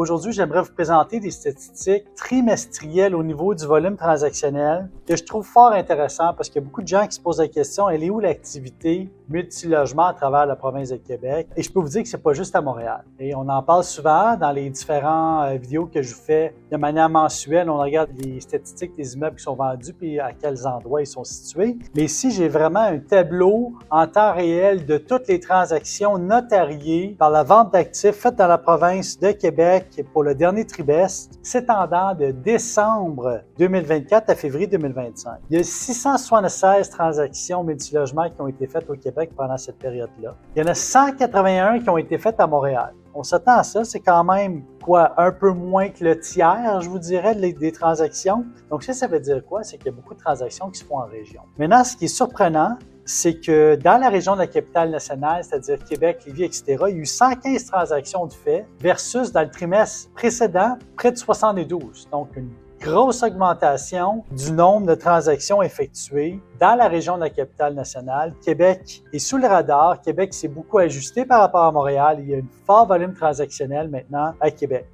Aujourd'hui, j'aimerais vous présenter des statistiques trimestrielles au niveau du volume transactionnel que je trouve fort intéressant parce qu'il y a beaucoup de gens qui se posent la question, elle est où l'activité multilogement à travers la province de Québec? Et je peux vous dire que c'est pas juste à Montréal. Et on en parle souvent dans les différentes vidéos que je fais de manière mensuelle. On regarde les statistiques des immeubles qui sont vendus puis à quels endroits ils sont situés. Mais ici, j'ai vraiment un tableau en temps réel de toutes les transactions notariées par la vente d'actifs faites dans la province de Québec pour le dernier trimestre, s'étendant de décembre 2024 à février 2025. Il y a 676 transactions multilogements qui ont été faites au Québec pendant cette période-là. Il y en a 181 qui ont été faites à Montréal. On s'attend à ça, c'est quand même un peu moins que le tiers, je vous dirais, des transactions. Donc ça veut dire quoi? C'est qu'il y a beaucoup de transactions qui se font en région. Maintenant, ce qui est surprenant, c'est que dans la région de la capitale nationale, c'est-à-dire Québec, Lévis, etc., il y a eu 115 transactions de fait versus dans le trimestre précédent, près de 72. Donc, une grosse augmentation du nombre de transactions effectuées dans la région de la capitale nationale. Québec est sous le radar. Québec s'est beaucoup ajusté par rapport à Montréal. Il y a un fort volume transactionnel maintenant à Québec.